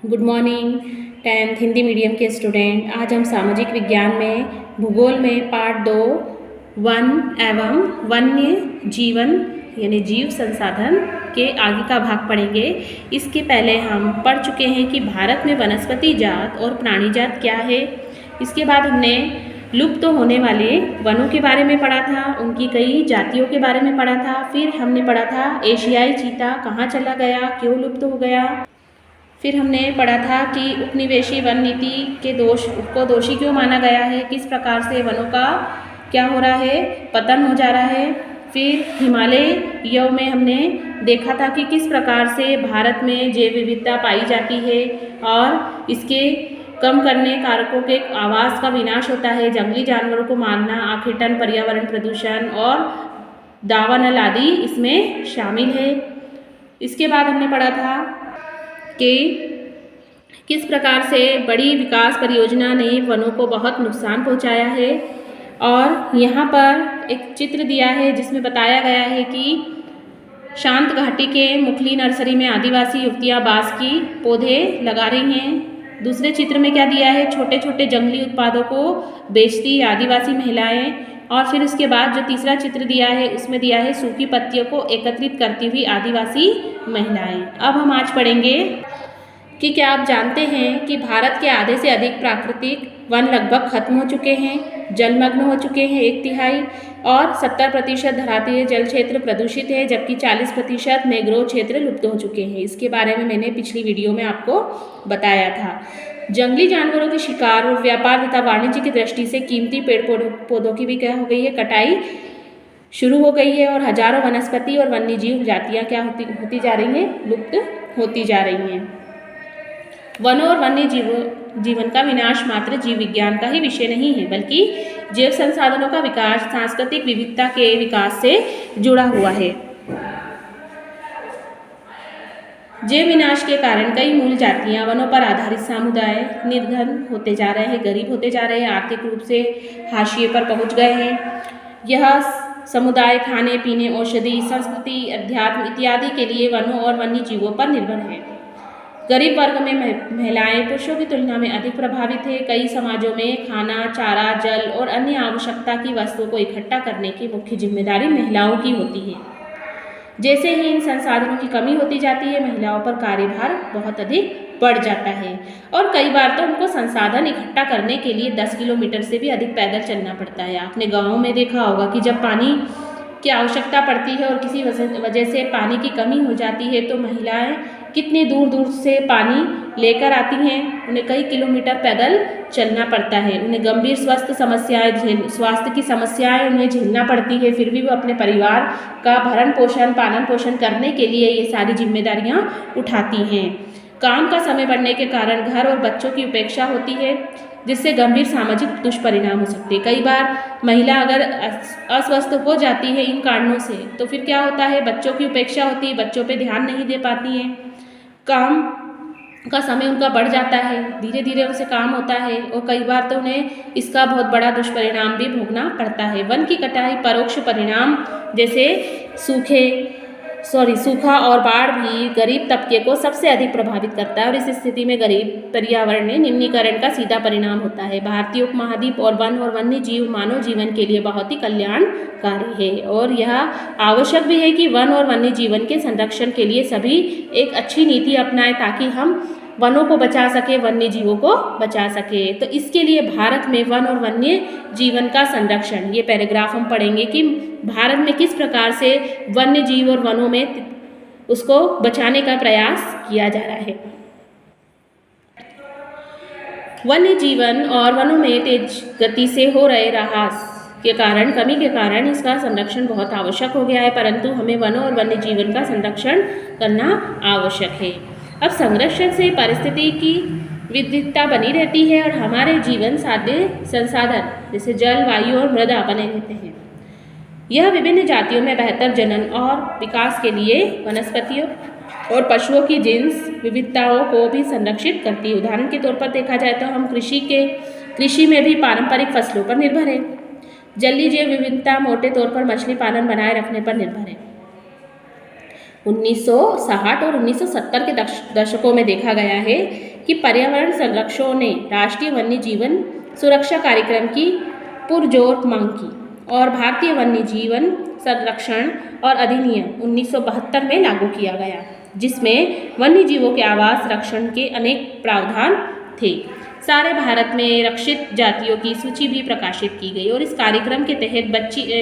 Good morning 10th Hindi medium के student. आज हम सामाजिक विज्ञान में भूगोल में पार्ट 2 वन एवं वन्य जीवन यानी जीव संसाधन के आगे का भाग पढ़ेंगे। इसके पहले हम पढ़ चुके हैं कि भारत में वनस्पति जात और प्राणी जात क्या है। इसके बाद हमने लुप्त होने वाले वनों के बारे में पढ़ा था, उनकी कई जातियों के बारे में पढ़ा था। फिर हमने पढ़ा था एशियाई चीता कहाँ चला गया, क्यों लुप्त हो गया। फिर हमने पढ़ा था कि उपनिवेशी वन नीति के दोषी क्यों माना गया है, किस प्रकार से वनों का क्या हो रहा है, पतन हो जा रहा है। फिर हिमालय में हमने देखा था कि किस प्रकार से भारत में जैव विविधता पाई जाती है और इसके कम करने कारकों के आवास का विनाश होता है, जंगली जानवरों को मारना, आखेटन, पर्यावरण प्रदूषण और दावानल आदि इसमें शामिल है। इसके बाद हमने पढ़ा था कि किस प्रकार से बड़ी विकास परियोजना ने वनों को बहुत नुकसान पहुंचाया है। और यहाँ पर एक चित्र दिया है जिसमें बताया गया है कि शांत घाटी के मुखली नर्सरी में आदिवासी युवतियाँ बांस की पौधे लगा रही हैं। दूसरे चित्र में क्या दिया है, छोटे छोटे जंगली उत्पादों को बेचती आदिवासी महिलाएं। और फिर उसके बाद जो तीसरा चित्र दिया है उसमें दिया है सूखी पत्तियों को एकत्रित करती हुई आदिवासी महिलाएं। अब हम आज पढ़ेंगे कि क्या आप जानते हैं कि भारत के आधे से अधिक प्राकृतिक वन लगभग खत्म हो चुके हैं, जलमग्न हो चुके हैं 1/3 और 70% धरातलीय जल क्षेत्र प्रदूषित है, जबकि 40% मैंग्रोव क्षेत्र लुप्त हो चुके हैं। इसके बारे में मैंने पिछली वीडियो में आपको बताया था। जंगली जानवरों के शिकार और व्यापार तथा वाणिज्य की दृष्टि से कीमती पेड़ पौधों की भी क्या हो गई है, कटाई शुरू हो गई है और हजारों वनस्पति और वन्यजीव जातियाँ क्या होती जा रही हैं, लुप्त होती जा रही हैं। वनों और वन्य जीवन का विनाश मात्र जीव विज्ञान का ही विषय नहीं है, बल्कि जैव संसाधनों का विकास सांस्कृतिक विविधता के विकास से जुड़ा हुआ है। जैव विनाश के कारण कई मूल जातियां, वनों पर आधारित समुदाय निर्धन होते जा रहे हैं, गरीब होते जा रहे हैं, आर्थिक रूप से हाशिए पर पहुंच गए हैं। यह समुदाय खाने पीने, औषधि, संस्कृति, अध्यात्म इत्यादि के लिए वनों और वन्य जीवों पर निर्भर है। गरीब वर्ग में महिलाएं पुरुषों की तुलना में अधिक प्रभावित है। कई समाजों में खाना, चारा, जल और अन्य आवश्यकता की वस्तुओं को इकट्ठा करने की मुख्य जिम्मेदारी महिलाओं की होती है। जैसे ही इन संसाधनों की कमी होती जाती है, महिलाओं पर कार्यभार बहुत अधिक बढ़ जाता है और कई बार तो उनको संसाधन इकट्ठा करने के लिए 10 किलोमीटर से भी अधिक पैदल चलना पड़ता है। आपने गाँव में देखा होगा कि जब पानी की आवश्यकता पड़ती है और किसी वजह से पानी की कमी हो जाती है तो महिलाएं कितने दूर दूर से पानी लेकर आती हैं, उन्हें कई किलोमीटर पैदल चलना पड़ता है। उन्हें गंभीर स्वास्थ्य की समस्याएं उन्हें झेलना पड़ती है, फिर भी वो अपने परिवार का भरण पोषण, पालन पोषण करने के लिए ये सारी जिम्मेदारियां उठाती हैं। काम का समय बढ़ने के कारण घर और बच्चों की उपेक्षा होती है, जिससे गंभीर सामाजिक दुष्परिणाम हो सकते हैं। कई बार महिला अगर अस्वस्थ हो जाती है इन कारणों से तो फिर क्या होता है, बच्चों की उपेक्षा होती है, बच्चों पे ध्यान नहीं दे पाती हैं, काम का समय उनका बढ़ जाता है, धीरे धीरे उनसे काम होता है और कई बार तो उन्हें इसका बहुत बड़ा दुष्परिणाम भी भोगना पड़ता है। वन की कटाई परोक्ष परिणाम जैसे सूखा और बाढ़ भी गरीब तबके को सबसे अधिक प्रभावित करता है और इस स्थिति में गरीब पर्यावरण में निम्नीकरण का सीधा परिणाम होता है। भारतीय उपमहाद्वीप और वन और वन्य जीव मानव जीवन के लिए बहुत ही कल्याणकारी है और यह आवश्यक भी है कि वन और वन्य जीवन के संरक्षण के लिए सभी एक अच्छी नीति अपनाएं ताकि हम वनों को बचा सके, वन्य जीवों को बचा सके। तो इसके लिए भारत में वन और वन्य जीवन का संरक्षण, ये पैराग्राफ हम पढ़ेंगे कि भारत में किस प्रकार से वन्य जीव और वनों में उसको बचाने का प्रयास किया जा रहा है। वन्य जीवन और वनों में तेज गति से हो रहे ह्रास के कारण, कमी के कारण इसका संरक्षण बहुत आवश्यक हो गया है, परंतु हमें वनों और वन्य जीवन का संरक्षण करना आवश्यक है। अब संरक्षण से पारिस्थितिकी की विविधता बनी रहती है और हमारे जीवन साध्य संसाधन जैसे जल, वायु और मृदा बने रहते हैं। यह विभिन्न जातियों में बेहतर जनन और विकास के लिए वनस्पतियों और पशुओं की जीन्स विविधताओं को भी संरक्षित करती है। उदाहरण के तौर पर देखा जाए तो हम कृषि में भी पारंपरिक फसलों पर निर्भर है। जलीय जैव विविधता मोटे तौर पर मछली पालन बनाए रखने पर निर्भर है। 1960 और 1970 के दशकों में देखा गया है कि पर्यावरण संरक्षकों ने राष्ट्रीय वन्य जीवन सुरक्षा कार्यक्रम की पुरजोर मांग की और भारतीय वन्य जीवन संरक्षण और अधिनियम 1972 में लागू किया गया, जिसमें वन्य जीवों के आवास रक्षण के अनेक प्रावधान थे। सारे भारत में रक्षित जातियों की सूची भी प्रकाशित की गई और इस कार्यक्रम के तहत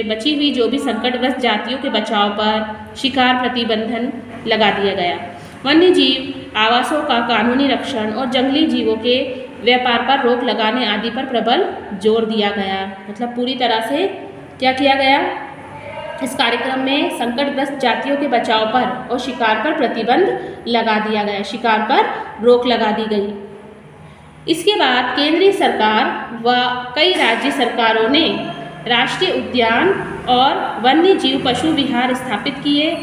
बची हुई जो भी संकटग्रस्त जातियों के बचाव पर शिकार प्रतिबंधन लगा दिया गया। वन्य जीव आवासों का कानूनी रक्षण और जंगली जीवों के व्यापार पर रोक लगाने आदि पर प्रबल जोर दिया गया। मतलब पूरी तरह से क्या किया गया, इस कार्यक्रम में संकटग्रस्त जातियों के बचाव पर और शिकार पर प्रतिबंध लगा दिया गया, शिकार पर रोक लगा दी गई। इसके बाद केंद्रीय सरकार व कई राज्य सरकारों ने राष्ट्रीय उद्यान और वन्य जीव पशु विहार स्थापित किए,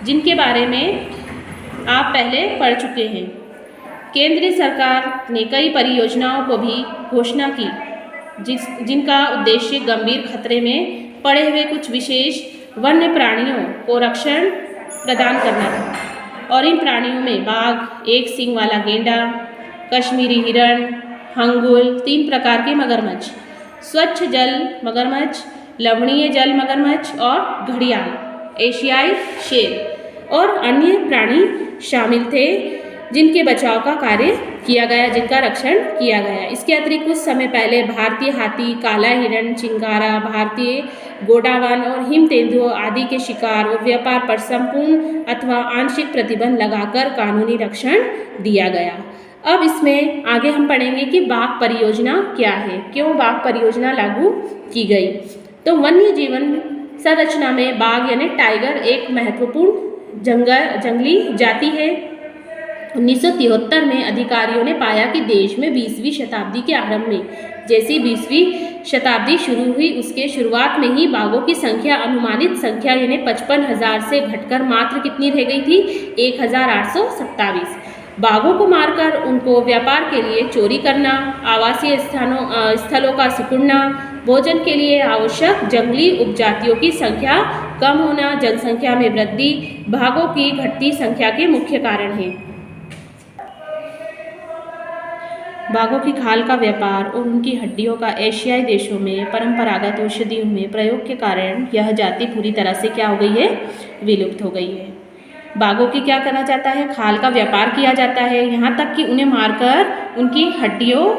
जिनके बारे में आप पहले पढ़ चुके हैं। केंद्रीय सरकार ने कई परियोजनाओं को भी घोषणा की, जिनका उद्देश्य गंभीर खतरे में पड़े हुए कुछ विशेष वन्य प्राणियों को रक्षण प्रदान करना था। और इन प्राणियों में बाघ, एक सींग वाला गेंडा, कश्मीरी हिरण, हंगुल, 3 प्रकार के मगरमच्छ, स्वच्छ जल मगरमच्छ, लवणीय जल मगरमच्छ और घड़ियाल, एशियाई शेर और अन्य प्राणी शामिल थे, जिनके बचाव का कार्य किया गया, जिनका रक्षण किया गया। इसके अतिरिक्त कुछ समय पहले भारतीय हाथी, काला हिरण, चिंगारा, भारतीय गोडावान और हिम तेंदुओं आदि के शिकार और व्यापार पर संपूर्ण अथवा आंशिक प्रतिबंध लगाकर कानूनी रक्षण दिया गया। अब इसमें आगे हम पढ़ेंगे कि बाघ परियोजना क्या है, क्यों बाघ परियोजना लागू की गई। तो वन्य जीवन संरचना में बाघ यानी टाइगर एक महत्वपूर्ण जंगली जाति है। 1973 में अधिकारियों ने पाया कि देश में 20वीं शताब्दी के आरंभ में, जैसी 20वीं शताब्दी शुरू हुई, उसके शुरुआत में ही बाघों की संख्या अनुमानित संख्या यानी 55,000 से घटकर मात्र कितनी रह गई थी, 1,827। बाघों को मारकर उनको व्यापार के लिए चोरी करना, आवासीय स्थलों का सिकुड़ना, भोजन के लिए आवश्यक जंगली उपजातियों की संख्या कम होना, जनसंख्या में वृद्धि बाघों की घटती संख्या के मुख्य कारण हैं। बाघों की खाल का व्यापार और उनकी हड्डियों का एशियाई देशों में परंपरागत औषधियों में प्रयोग के कारण यह जाति पूरी तरह से क्या हो गई है, विलुप्त हो गई है। बाघों की क्या करना जाता है, खाल का व्यापार किया जाता है, यहाँ तक कि उन्हें मारकर उनकी हड्डियों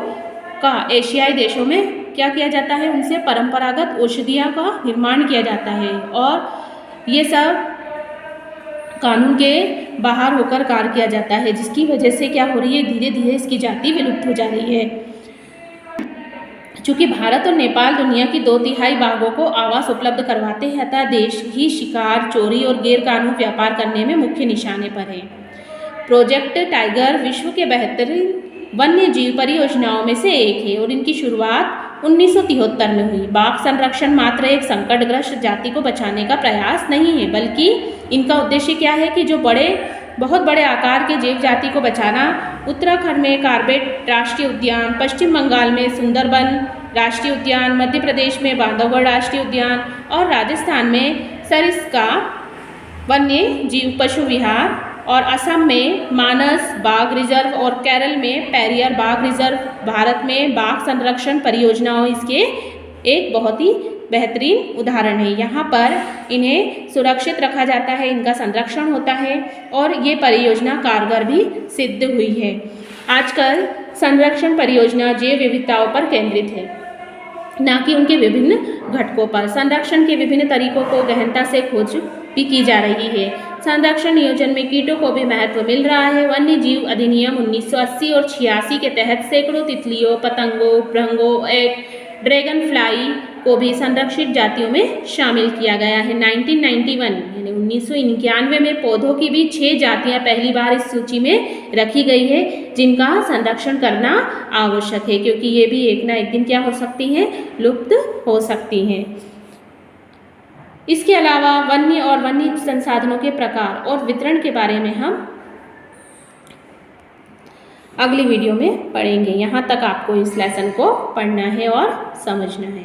का एशियाई देशों में क्या किया जाता है, उनसे परंपरागत औषधियों का निर्माण किया जाता है। और ये सब कानून के बाहर होकर कार्य किया जाता है, जिसकी वजह से क्या हो रही है, धीरे धीरे इसकी जाति विलुप्त हो जा रही है। चूँकि भारत और नेपाल दुनिया की 2/3 बाघों को आवास उपलब्ध करवाते हैं, अतः देश ही शिकार, चोरी और गैरकानूनी व्यापार करने में मुख्य निशाने पर है। प्रोजेक्ट टाइगर विश्व के बेहतरीन वन्य जीव परियोजनाओं में से एक है और इनकी शुरुआत 1973 में हुई। बाघ संरक्षण मात्र एक संकटग्रस्त जाति को बचाने का प्रयास नहीं है, बल्कि इनका उद्देश्य क्या है कि जो बहुत बड़े आकार के जीव जाति को बचाना। उत्तराखंड में कार्बेट राष्ट्रीय उद्यान, पश्चिम बंगाल में सुंदरबन राष्ट्रीय उद्यान, मध्य प्रदेश में बांधवगढ़ राष्ट्रीय उद्यान और राजस्थान में सरिस्का वन्य जीव पशु विहार और असम में मानस बाघ रिजर्व और केरल में पेरियार बाघ रिजर्व। भारत में बाघ संरक्षण परियोजनाओं इसके एक बहुत ही बेहतरीन उदाहरण है। यहाँ पर इन्हें सुरक्षित रखा जाता है, इनका संरक्षण होता है और ये परियोजना कारगर भी सिद्ध हुई है। आजकल संरक्षण परियोजना जैव विविधताओं पर केंद्रित है, न कि उनके विभिन्न घटकों पर। संरक्षण के विभिन्न तरीकों को गहनता से खोज भी की जा रही है। संरक्षण नियोजन में कीटों को भी महत्व मिल रहा है। वन्य जीव अधिनियम 1980 और 86 के तहत सैकड़ों तितलियों, पतंगों, उपरंगों, एक ड्रैगन फ्लाई को भी संरक्षित जातियों में शामिल किया गया है। 1991 यानी 1991 में पौधों की भी 6 जातियां पहली बार इस सूची में रखी गई है, जिनका संरक्षण करना आवश्यक है, क्योंकि ये भी एक ना एक दिन क्या हो सकती हैं, लुप्त हो सकती हैं। इसके अलावा वन्य और वन्य संसाधनों के प्रकार और वितरण के बारे में हम अगली वीडियो में पढ़ेंगे। यहाँ तक आपको इस लेसन को पढ़ना है और समझना है।